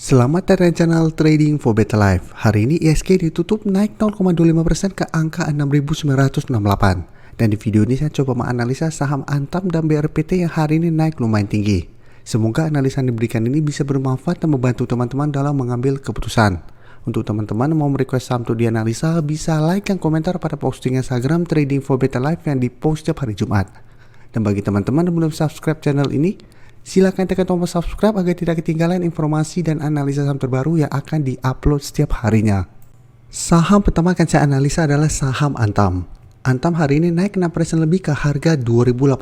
Selamat datang di channel Trading for Better Life. Hari ini ISG ditutup naik 0,25% ke angka 6.968. Dan di video ini saya coba menganalisa saham Antam dan BRPT yang hari ini naik lumayan tinggi. Semoga analisa yang diberikan ini bisa bermanfaat dan membantu teman-teman dalam mengambil keputusan. Untuk teman-teman yang mau merequest saham untuk dianalisa, bisa like dan komentar pada posting Instagram Trading for Better Life yang dipost setiap hari Jumat. Dan bagi teman-teman yang belum subscribe channel ini, silakan tekan tombol subscribe agar tidak ketinggalan informasi dan analisa saham terbaru yang akan diupload setiap harinya. Saham pertama akan saya analisa adalah saham Antam. Antam hari ini naik 6% lebih ke harga 2080.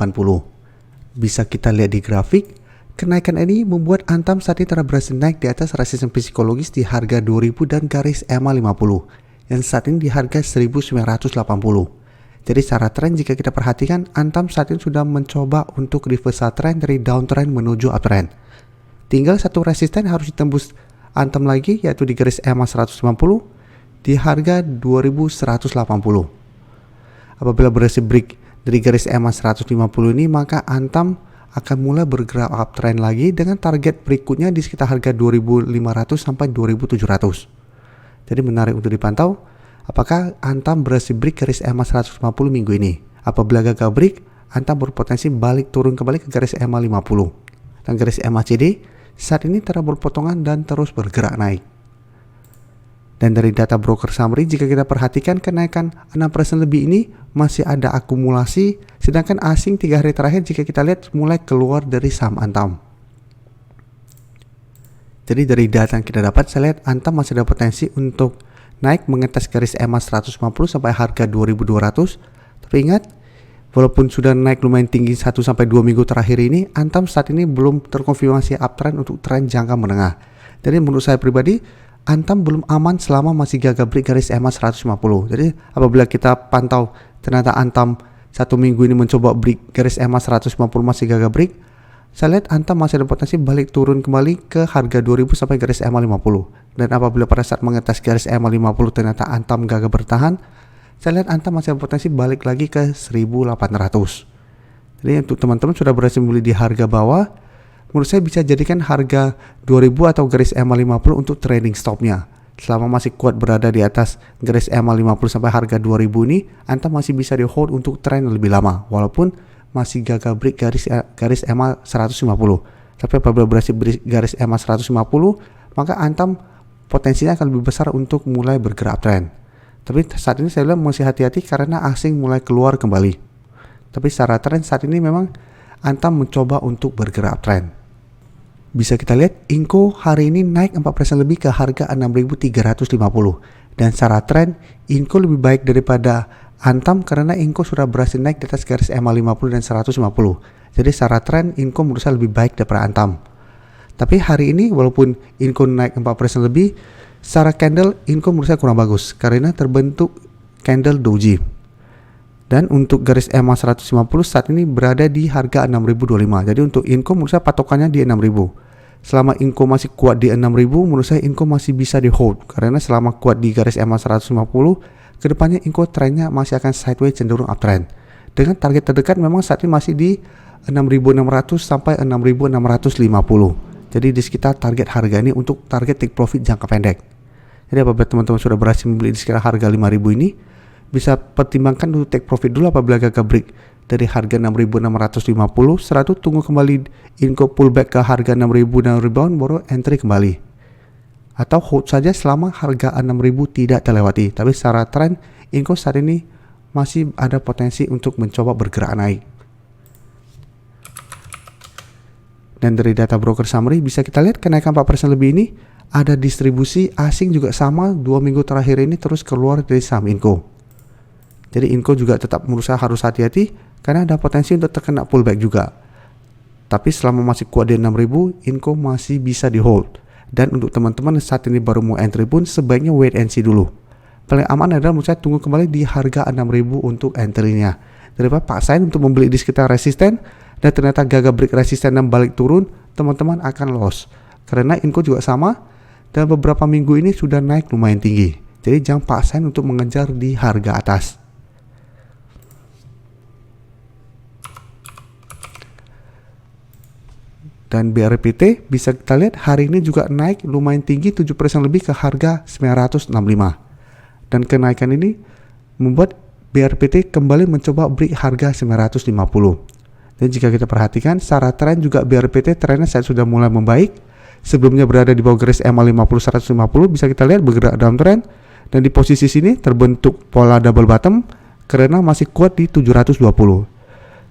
Bisa kita lihat di grafik, kenaikan ini membuat Antam saat ini telah berhasil naik di atas resisten psikologis di harga 2000 dan garis EMA 50 yang saat ini di harga 1980. Jadi secara tren jika kita perhatikan, Antam saat ini sudah mencoba untuk reversal trend dari downtrend menuju uptrend. Tinggal satu resisten harus ditembus Antam lagi, yaitu di garis EMA 150 di harga 2180. Apabila berhasil break dari garis EMA 150 ini, maka Antam akan mulai bergerak uptrend lagi dengan target berikutnya di sekitar harga 2500 sampai 2700. Jadi menarik untuk dipantau. Apakah Antam berhasil break garis EMA 150 minggu ini? Apabila gagal break, Antam berpotensi balik turun kembali ke garis EMA 50. Dan garis EMA CD saat ini telah berpotongan dan terus bergerak naik. Dan dari data broker summary, jika kita perhatikan kenaikan 6% lebih ini masih ada akumulasi, sedangkan asing 3 hari terakhir jika kita lihat mulai keluar dari saham Antam. Jadi dari data yang kita dapat, saya lihat Antam masih ada potensi untuk naik mengetes garis EMA 150 sampai harga 2200. Tapi ingat, walaupun sudah naik lumayan tinggi 1-2 minggu terakhir ini, Antam saat ini belum terkonfirmasi uptrend untuk tren jangka menengah. Jadi menurut saya pribadi, Antam belum aman selama masih gagal break garis EMA 150. Jadi apabila kita pantau ternyata Antam 1 minggu ini mencoba break garis EMA 150 masih gagal break, saya lihat Antam masih ada potensi balik turun kembali ke harga 2000 sampai garis EMA 50. Dan apabila pada saat mengetes garis EMA 50 ternyata Antam gagal bertahan, saya lihat Antam masih ada potensi balik lagi ke 1800. Jadi untuk teman-teman sudah berhasil membeli di harga bawah, menurut saya bisa jadikan harga 2000 atau garis EMA 50 untuk trading stopnya. Selama masih kuat berada di atas garis EMA 50 sampai harga 2000 ini, Antam masih bisa di hold untuk tren lebih lama, walaupun masih gagal break garis EMA 150. Tapi apabila berhasil break garis EMA 150, maka Antam potensinya akan lebih besar untuk mulai bergerak tren. Tapi saat ini saya bilang masih hati-hati karena asing mulai keluar kembali. Tapi secara tren saat ini memang Antam mencoba untuk bergerak tren. Bisa kita lihat Inco hari ini naik 4% lebih ke harga 6.350. Dan secara tren Inco lebih baik daripada Antam karena Inco sudah berhasil naik di atas garis EMA 50 dan 150. Jadi secara tren Inco menurut saya lebih baik daripada Antam. Tapi hari ini walaupun Inco naik 4% lebih, secara candle Inco menurut saya kurang bagus karena terbentuk candle doji. Dan untuk garis EMA 150 saat ini berada di harga 6.025. Jadi untuk Inco menurut saya patokannya di 6.000. Selama Inco masih kuat di 6.000, menurut saya Inco masih bisa di hold karena selama kuat di garis EMA 150, kedepannya Inco trennya masih akan sideways cenderung uptrend. Dengan target terdekat memang saat ini masih di 6.600 sampai 6.650. Jadi di sekitar target harga ini untuk target take profit jangka pendek. Jadi apabila teman-teman sudah berhasil membeli di sekitar harga 5.000 ini, bisa pertimbangkan untuk take profit dulu apabila gagal break dari harga 6.650. Setelah itu tunggu kembali Inco pullback ke harga 6.000 dan rebound baru entry kembali. Atau hold saja selama harga 6.000 tidak terlewati. Tapi secara tren Inco saat ini masih ada potensi untuk mencoba bergerak naik. Dan dari data broker summary bisa kita lihat kenaikan 4% lebih ini ada distribusi asing juga sama 2 minggu terakhir ini terus keluar dari saham Inco. Jadi Inco juga tetap menurut saya harus hati-hati karena ada potensi untuk terkena pullback juga. Tapi selama masih kuat di 6.000, Inco masih bisa di hold. Dan untuk teman-teman saat ini baru mau entry pun sebaiknya wait and see dulu. Paling aman adalah menurut saya tunggu kembali di harga 6.000 untuk entry-nya. Daripada paksain untuk membeli di sekitar resisten dan ternyata gagal break resisten dan balik turun, teman-teman akan loss. Karena Inco juga sama dan beberapa minggu ini sudah naik lumayan tinggi. Jadi jangan paksain untuk mengejar di harga atas. Dan BRPT bisa kita lihat hari ini juga naik lumayan tinggi 7% lebih ke harga 965. Dan kenaikan ini membuat BRPT kembali mencoba break harga 950. Dan jika kita perhatikan secara tren juga BRPT trennya saat sudah mulai membaik. Sebelumnya berada di bawah garis EMA 50 150, bisa kita lihat bergerak downtrend, dan di posisi sini terbentuk pola double bottom karena masih kuat di 720.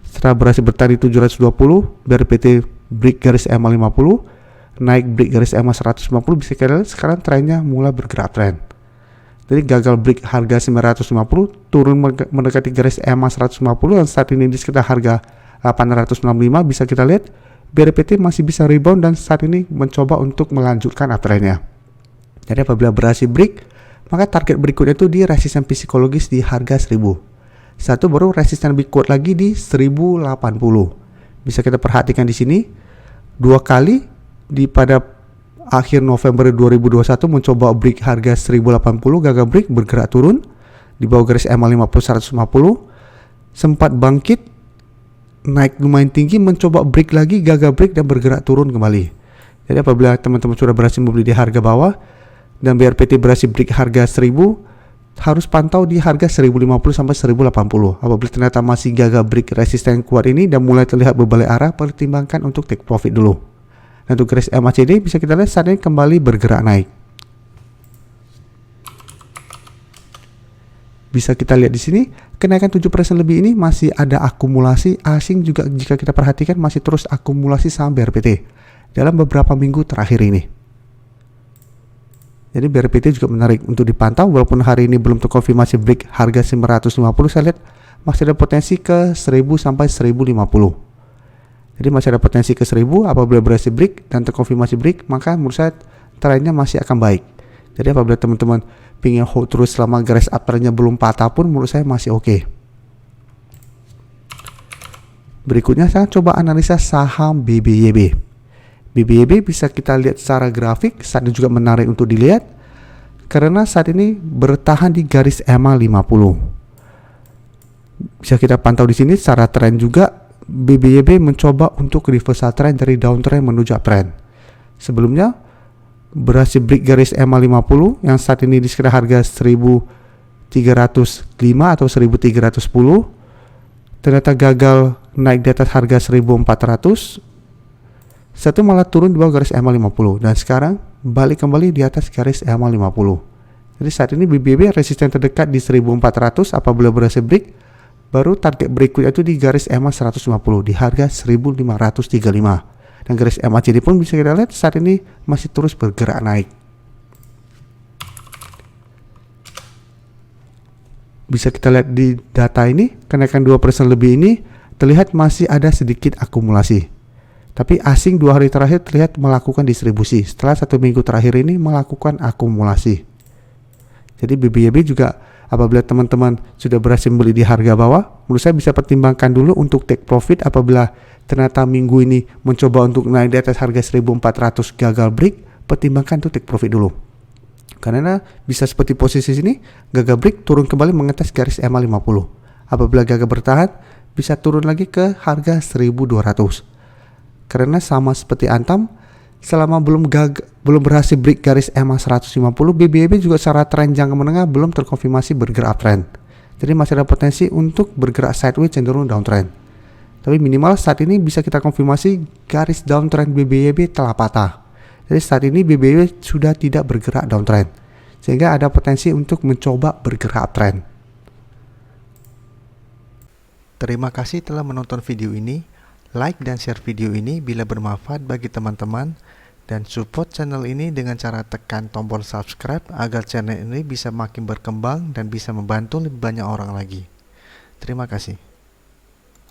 Setelah berhasil bertahan di 720, BRPT break garis EMA 50, naik break garis EMA 150, bisa kita lihat sekarang trennya mulai bergerak tren. Jadi gagal break harga 950, turun mendekati garis EMA 150 dan saat ini di sekitar harga 865, bisa kita lihat BRPT masih bisa rebound dan saat ini mencoba untuk melanjutkan uptrendnya. Jadi apabila berhasil break, maka target berikutnya itu di resisten psikologis di harga 1000. Satu baru resisten lebih kuat lagi di 1080. Bisa kita perhatikan di sini dua kali pada akhir November 2021 mencoba break harga 1080, gagal break, bergerak turun di bawah garis EMA 50 150, sempat bangkit naik lumayan tinggi, mencoba break lagi, gagal break dan bergerak turun kembali. Jadi apabila teman-teman sudah berhasil membeli di harga bawah dan BRPT berhasil break harga 1000, harus pantau di harga 1050 sampai 1080. Apabila ternyata masih gagal break resisten kuat ini dan mulai terlihat berbalik arah, pertimbangkan untuk take profit dulu. Dan untuk garis MACD bisa kita lihat saat ini kembali bergerak naik. Bisa kita lihat di sini kenaikan 7% lebih ini masih ada akumulasi asing juga, jika kita perhatikan masih terus akumulasi saham BRPT dalam beberapa minggu terakhir ini. Jadi BRPT juga menarik untuk dipantau walaupun hari ini belum terkonfirmasi break harga 950, saya lihat masih ada potensi ke 1000 sampai 1050. Jadi masih ada potensi ke 1000 apabila berhasil break dan terkonfirmasi break, maka menurut saya trennya masih akan baik. Jadi apabila teman-teman ingin hold terus selama garis uptrendnya belum patah pun menurut saya masih oke. Berikutnya saya coba analisa saham BBYB. BBYB bisa kita lihat secara grafik saat ini juga menarik untuk dilihat karena saat ini bertahan di garis EMA 50. Bisa kita pantau di sini secara tren juga BBYB mencoba untuk reversal trend dari downtrend menuju uptrend. Sebelumnya berhasil break garis EMA 50 yang saat ini di sekitar harga 1305 atau 1310. Ternyata gagal naik di atas harga 1400. Satu malah turun di bawah garis EMA 50 dan sekarang balik kembali di atas garis EMA 50. Jadi saat ini BBYB resisten terdekat di 1400, apabila berhasil break baru target berikutnya itu di garis EMA 150 di harga 1535. Dan garis MACD pun bisa kita lihat saat ini masih terus bergerak naik. Bisa kita lihat di data ini kenaikan 2% lebih ini terlihat masih ada sedikit akumulasi. Tapi asing 2 hari terakhir terlihat melakukan distribusi. Setelah 1 minggu terakhir ini melakukan akumulasi. Jadi BBYB juga apabila teman-teman sudah berhasil beli di harga bawah, menurut saya bisa pertimbangkan dulu untuk take profit apabila ternyata minggu ini mencoba untuk naik di atas harga 1400 gagal break, pertimbangkan untuk take profit dulu. Karena bisa seperti posisi sini, gagal break turun kembali mengetes garis EMA 50. Apabila gagal bertahan, bisa turun lagi ke harga 1200. Karena sama seperti Antam, selama belum berhasil break garis EMA 150, BBYB juga secara tren jangka menengah belum terkonfirmasi bergerak uptrend. Jadi masih ada potensi untuk bergerak sideways cenderung downtrend. Tapi minimal saat ini bisa kita konfirmasi garis downtrend BBYB telah patah. Jadi saat ini BBYB sudah tidak bergerak downtrend, sehingga ada potensi untuk mencoba bergerak uptrend. Terima kasih telah menonton video ini. Like dan share video ini bila bermanfaat bagi teman-teman, dan support channel ini dengan cara tekan tombol subscribe agar channel ini bisa makin berkembang dan bisa membantu lebih banyak orang lagi. Terima kasih.